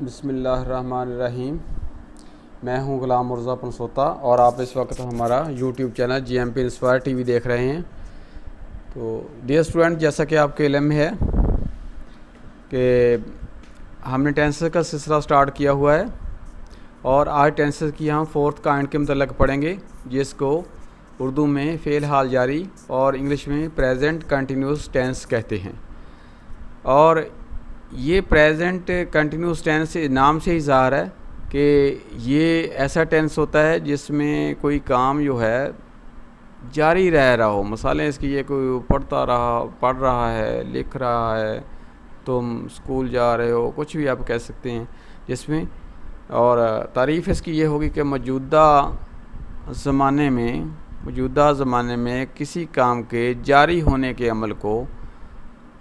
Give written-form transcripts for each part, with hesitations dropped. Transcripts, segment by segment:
बिस्मिल्लाहिर्रहमानिर्रहीम। मैं हूं ग़ुलाम मुर्ज़ा पनसोता और आप इस वक्त हमारा YouTube channel GMP inspire TV देख रहे हैं। तो डियर स्टूडेंट, जैसा कि आपके इल्म में है कि हमने टेंसेस का सिलसिला स्टार्ट किया हुआ है और आज टेंसेस की हम फोर्थ काइंड के मतलब पढ़ेंगे, जिसको उर्दू में फ़ेल हाल जारी और इंग्लिश में प्रेजेंट कंटिन्यूस टेंस कहते हैं। और ये प्रेजेंट कंटिन्यूस टेंस नाम से ही ज़ाहिर है कि ये ऐसा टेंस होता है जिसमें कोई काम जो है जारी रह रहा हो। मिसालें इसकी ये कोई पढ़ रहा है, लिख रहा है, तुम स्कूल जा रहे हो, कुछ भी आप कह सकते हैं जिसमें। और तारीफ़ इसकी ये होगी कि मौजूदा ज़माने में किसी काम के जारी होने के अमल को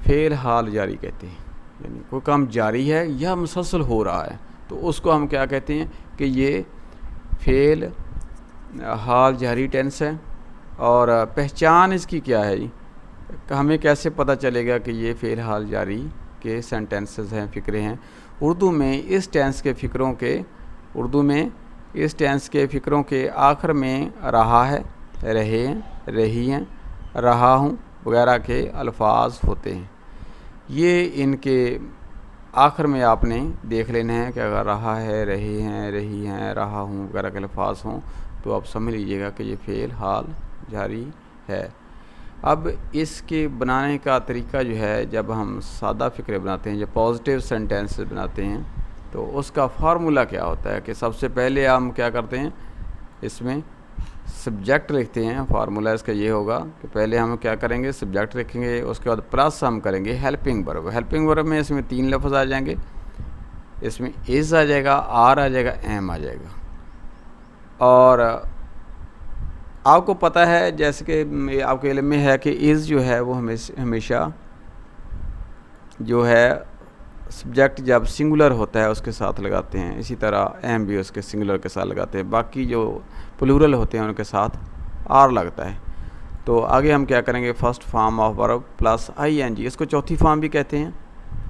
फ़ेल हाल जारी कहते हैं। यानी कोई काम जारी है या मुसलसल हो रहा है तो उसको हम क्या कहते हैं कि ये फ़ेल हाल जारी टेंस है। और पहचान इसकी क्या है जी, हमें कैसे पता चलेगा कि ये फ़ेल हाल जारी के सेंटेंसेस हैं, फ़िक्रे हैं। उर्दू में इस टेंस के फ़िक्रों के आखिर में रहा है, रहे हैं, रही हैं, रहा हूँ वगैरह के अल्फाज होते हैं। ये इनके आखिर में आपने देख लेना है कि अगर रहा है, रहे हैं, रही हैं, रहा हूँ वगैरह के अल्फाज हों तो आप समझ लीजिएगा कि ये फ़ेल हाल जारी है। अब इसके बनाने का तरीका जो है, जब हम सादा फ़िक्रे बनाते हैं, जब पॉजिटिव सेंटेंसेस बनाते हैं तो उसका फार्मूला क्या होता है कि सबसे पहले हम क्या करते हैं, इसमें सब्जेक्ट लिखते हैं। फार्मूला इसका ये होगा कि पहले हम क्या करेंगे, सब्जेक्ट लिखेंगे, उसके बाद प्लस हम करेंगे हेल्पिंग वर्ब। हेल्पिंग वर्ब में इसमें 3 लफ्ज़ आ जाएंगे, इसमें इज़ आ जाएगा, आर आ जाएगा, एम आ जाएगा। और आपको पता है, जैसे कि आपके इल्म में है कि इज़ जो है वो हमेशा जो है सब्जेक्ट जब सिंगुलर होता है उसके साथ लगाते हैं, इसी तरह एम भी उसके सिंगुलर के साथ लगाते हैं। बाकी जो प्लूरल होते हैं उनके साथ आर लगता है। तो आगे हम क्या करेंगे, first form of verb plus ING, इसको चौथी फॉर्म भी कहते हैं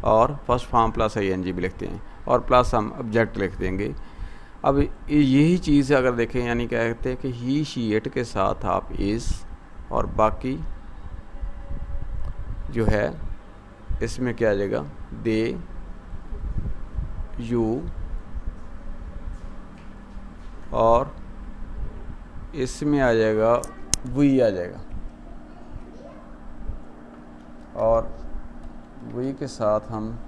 और फर्स्ट फॉर्म प्लस ING भी लिखते हैं, और प्लस हम ऑब्जेक्ट लिख देंगे। अब यही चीज़ अगर देखें, यानी कहते हैं कि ही शी इट के साथ आप इज़ और बाकी जो है इसमें क्या आ जाएगा, दे, यू, और इसमें आ जाएगा वी आ जाएगा, और वी के साथ हम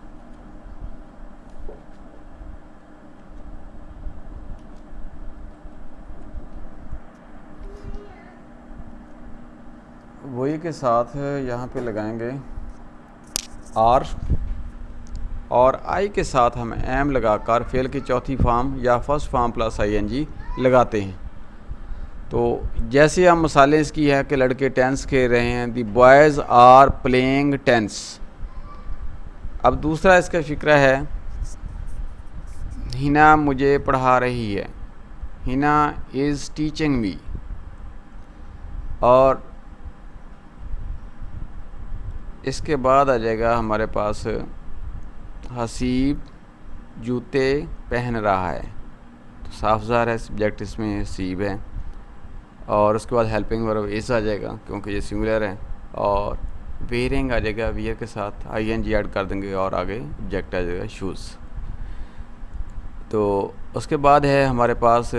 यहाँ पे लगाएंगे आर, और आई के साथ हम एम लगाकर फेल की चौथी फॉर्म या फर्स्ट फॉर्म प्लस ING लगाते हैं। तो जैसे हम मिसालें इसकी है कि लड़के टेंस खेल रहे हैं, दी बॉयज़ आर प्लेइंग टेंस। अब दूसरा इसका फ़िक्रा है, हिना मुझे पढ़ा रही है, हिना इज़ टीचिंग मी। और इसके बाद आ जाएगा हमारे पास हसीब जूते पहन रहा है, तो साफ ज़ाहिर है सब्जेक्ट इसमें हसीब है। और उसके बाद हेल्पिंग वर्ब इज़ आ जाएगा क्योंकि ये सिंगुलर है, और वेयरिंग आ जाएगा, वियर के साथ ING ऐड कर देंगे और आगे ऑब्जेक्ट आ जाएगा शूज़। तो उसके बाद है हमारे पास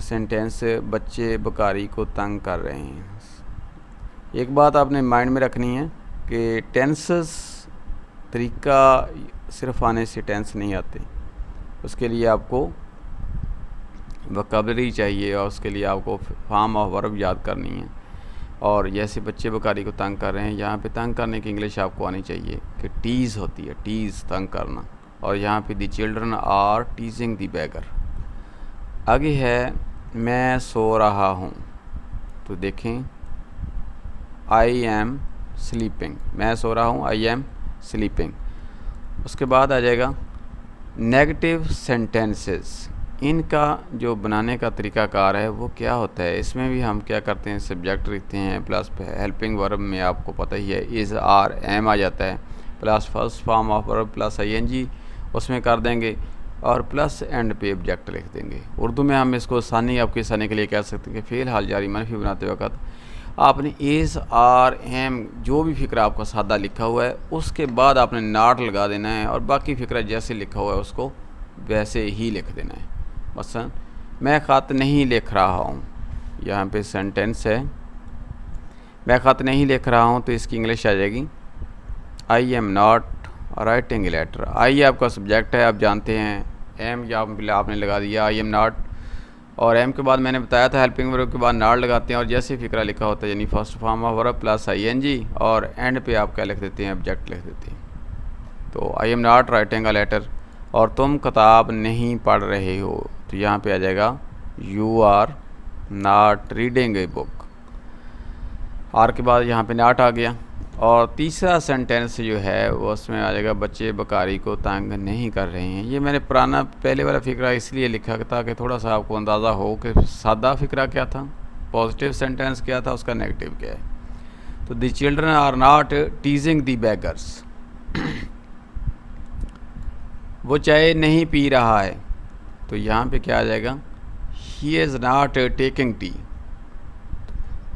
सेंटेंस, बच्चे बकारी को तंग कर रहे हैं। एक बात आपने माइंड में रखनी है कि टेंसेस तरीका सिर्फ आने से टेंस नहीं आते, उसके लिए आपको वोकैबुलरी चाहिए और उसके लिए आपको फॉर्म ऑफ वर्ब याद करनी है। और जैसे बच्चे बकारी को तंग कर रहे हैं, यहाँ पे तंग करने की इंग्लिश आपको आनी चाहिए कि टीज़ होती है, टीज़ तंग करना। और यहाँ पे the children are teasing the beggar. आगे है मैं सो रहा हूँ, तो देखें आई एम स्लीपिंग, मैं सो रहा हूँ, आई एम स्लीपिंग। उसके बाद आ जाएगा नेगेटिव सेंटेंसेस। इनका जो बनाने का तरीक़ाकार है वो क्या होता है, इसमें भी हम क्या करते हैं, सब्जेक्ट लिखते हैं, प्लस हेल्पिंग वर्ब में आपको पता ही है इज़, आर, एम आ जाता है, plus first form of verb plus ING उसमें कर देंगे, और प्लस एंड पे ऑब्जेक्ट लिख देंगे। उर्दू में हम इसको आसानी आपकी आसानी के लिए कह सकते हैं कि फ़ेल हाल जारी मनफी बनाते वक्त आपने इज़ आर एम जो भी फ़िक्रा आपका सादा लिखा हुआ है उसके बाद आपने नॉट लगा देना है और बाकी फ़िक्रा जैसे लिखा हुआ है उसको वैसे ही लिख देना है। मसलन मैं ख़त नहीं लिख रहा हूँ, यहाँ पे सेंटेंस है, मैं ख़त नहीं लिख रहा हूँ तो इसकी इंग्लिश आ जाएगी I am not writing a letter. I आपका सब्जेक्ट है, आप जानते हैं। एम या आपने लगा दिया आई एम नॉट, और एम के बाद मैंने बताया था हेल्पिंग वर्ब के बाद नॉट लगाते हैं और जैसे फ़िक्रा लिखा होता है यानी first form of verb plus ING और एंड पे आप क्या लिख देते हैं, ऑब्जेक्ट लिख देते हैं। तो I am not writing a letter, और तुम किताब नहीं पढ़ रहे हो तो यहाँ पे आ जाएगा you are not reading a book. Are के बाद यहाँ पे नॉट आ गया। और तीसरा सेंटेंस जो है वो उसमें आ जाएगा बच्चे बकारी को तंग नहीं कर रहे हैं। ये मैंने पुराना पहले वाला फ़िक्रा इसलिए लिखा ताकि थोड़ा सा आपको अंदाज़ा हो कि सादा फ़िक्रा क्या था, पॉजिटिव सेंटेंस क्या था, उसका नेगेटिव क्या है। तो the children are not teasing the beggars, वो चाय नहीं पी रहा है तो यहाँ पे क्या आ जाएगा, he is not taking tea.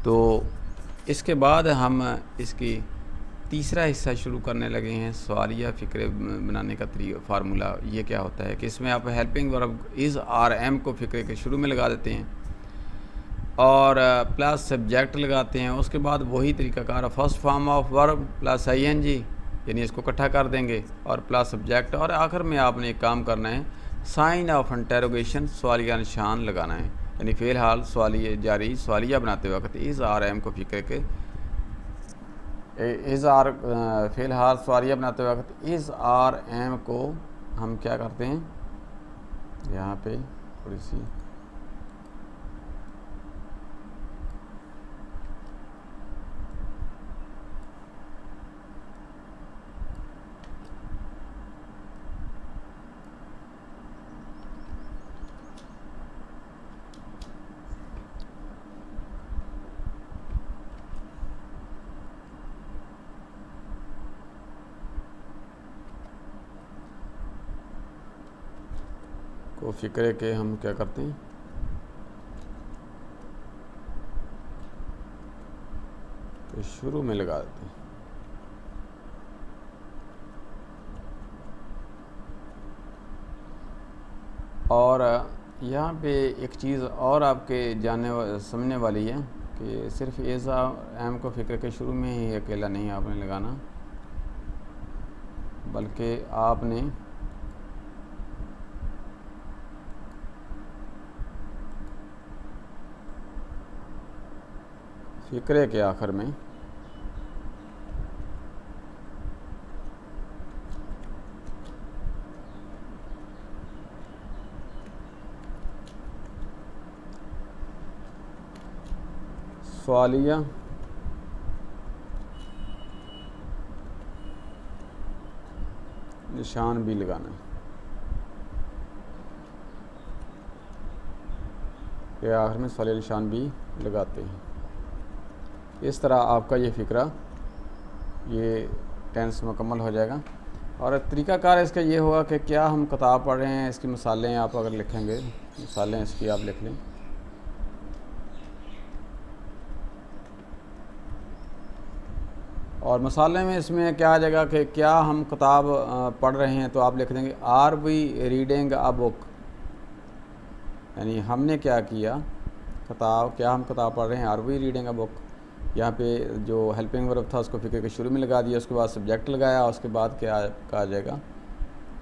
तो इसके बाद हम इसकी तीसरा हिस्सा शुरू करने लगे हैं, सवालिया फ़िक्रे बनाने का फार्मूला। ये क्या होता है कि इसमें आप helping verb is are am को फ़िक्रे के शुरू में लगा देते हैं और प्लस सब्जेक्ट लगाते हैं। उसके बाद वही तरीक़ाकार first form of verb plus ING यानी इसको इकट्ठा कर देंगे और प्लस सब्जेक्ट, और आखिर में आपने एक काम करना है साइन ऑफ इंटरोगेशन सवालिया निशान लगाना है, यानी फ़ेल हाल सवालिया जारी सवालिया बनाते वक्त इज़ आर एम को फ़िक्रे के इज़ आर फ़ेल हाल सवालिया बनाते वक्त इज़ आर एम को हम क्या करते हैं, यहाँ पे थोड़ी सी को फ़िक्रे के हम क्या करते हैं, तो शुरू में लगा देते हैं। और यहाँ पे एक चीज़ और आपके समझने वाली है कि सिर्फ इज़ एम को फ़िक्र के शुरू में ही अकेला नहीं आपने लगाना, बल्कि आपने फ़िक्रे के आखिर में सवालिया निशान भी लगाना है कि आखिर में सवालिया निशान भी लगाते हैं। इस तरह आपका ये फ़िक्रा ये टेंस मुकम्मल हो जाएगा। और तरीक़ाकार इसका ये होगा कि क्या हम किताब पढ़ रहे हैं, इसकी मिसालें आप अगर लिखेंगे, मिसालें इसकी आप लिख लें। और मसाले में इसमें क्या आ जाएगा कि क्या हम किताब पढ़ रहे हैं, तो आप लिख देंगे are we reading a book, यानी हमने क्या किया, क्या हम किताब पढ़ रहे हैं, are we reading a book. यहाँ पे जो हेल्पिंग वर्ब था उसको फ़िक्र के शुरू में लगा दिया, उसके बाद सब्जेक्ट लगाया, उसके बाद क्या आ जाएगा,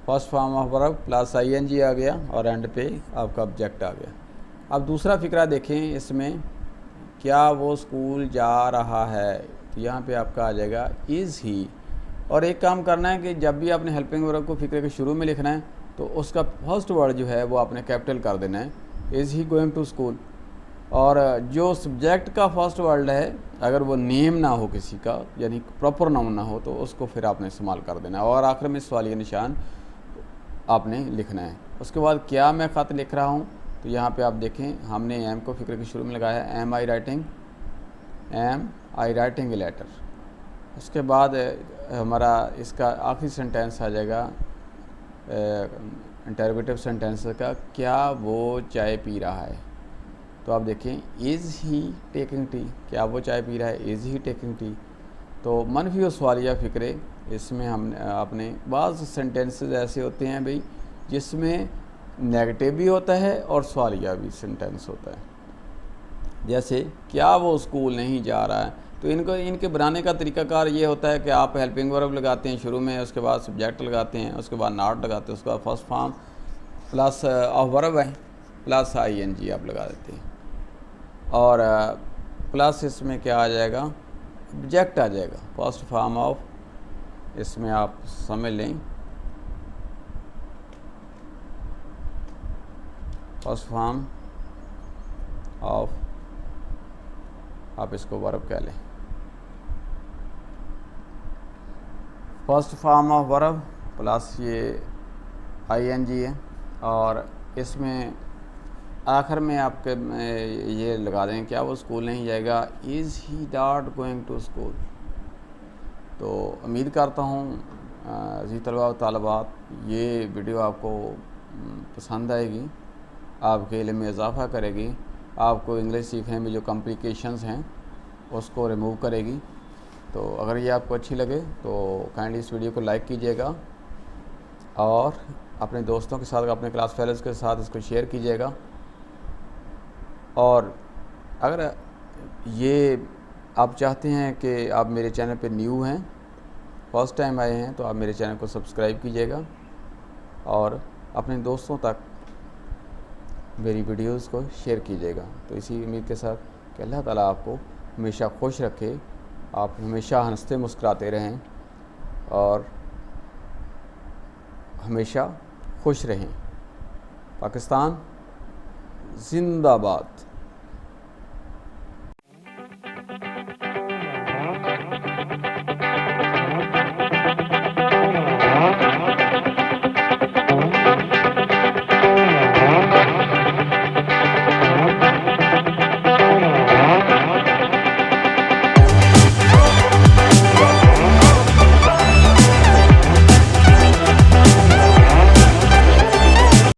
first form of verb plus ING आ गया और एंड पे आपका ऑब्जेक्ट आ गया। अब दूसरा फ़िक्रा देखें, इसमें क्या वो स्कूल जा रहा है, तो यहाँ पे आपका आ जाएगा इज़ ही। और एक काम करना है कि जब भी आपने हेल्पिंग वर्ब को फ़िक्रे के शुरू में लिखना है तो उसका फर्स्ट वर्ड जो है वो आपने कैपिटल कर देना है, is he going to school. और जो सब्जेक्ट का फर्स्ट वर्ड है अगर वो नेम ना हो किसी का, यानी प्रॉपर नाउन ना हो, तो उसको फिर आपने इस्तेमाल कर देना है और आखिर में सवालिया निशान आपने लिखना है। उसके बाद क्या मैं ख़त लिख रहा हूँ, तो यहाँ पे आप देखें हमने एम को फ़िक्र के शुरू में लगाया है, am I writing a letter. उसके बाद हमारा इसका आखिरी सेंटेंस आ जाएगा इंटरोगेटिव सेंटेंस का, क्या वो चाय पी रहा है। तो आप देखें, इज़ ही टेकिंग टी, क्या वो चाय पी रहा है, इज़ ही टेकिंग टी। तो मनफी और सवालिया फ़िक्रे, इसमें हम अपने बाज़ सेंटेंसेस ऐसे होते हैं भाई जिसमें नेगेटिव भी होता है और सवालिया भी सेंटेंस होता है। जैसे क्या वो स्कूल नहीं जा रहा है, तो इनके बनाने का तरीकाकार ये होता है कि आप हेल्पिंग वर्ब लगाते हैं शुरू में, उसके बाद सब्जेक्ट लगाते हैं, उसके बाद नॉट लगाते हैं, उसके बाद first form plus of verb है प्लस ING आप लगा देते हैं, और प्लस इसमें क्या आ जाएगा, ऑब्जेक्ट आ जाएगा, फर्स्ट फॉर्म ऑफ, इसमें आप समझ लें फर्स्ट फॉर्म ऑफ, आप इसको वर्ब कह लें, first form of verb plus ये ING है, और इसमें आखिर में आपके ये लगा दें क्या वो स्कूल नहीं जाएगा, is he not going to school. तो उम्मीद करता हूँ जी तलबा व तालिबात ये वीडियो आपको पसंद आएगी, आपके इल्म में इजाफ़ा करेगी, आपको इंग्लिश सीखने में जो कॉम्प्लिकेशंस हैं उसको रिमूव करेगी। तो अगर ये आपको अच्छी लगे तो काइंडली इस वीडियो को लाइक कीजिएगा और अपने दोस्तों के साथ, अपने क्लास फेलोज़ के साथ इसको शेयर कीजिएगा। और अगर ये आप चाहते हैं कि आप मेरे चैनल पे न्यू हैं, फर्स्ट टाइम आए हैं, तो आप मेरे चैनल को सब्सक्राइब कीजिएगा और अपने दोस्तों तक मेरी वीडियोस को शेयर कीजिएगा। तो इसी उम्मीद के साथ कि अल्लाह ताला आपको हमेशा खुश रखे, आप हमेशा हंसते मुस्कुराते रहें और हमेशा खुश रहें। पाकिस्तान जिंदाबाद।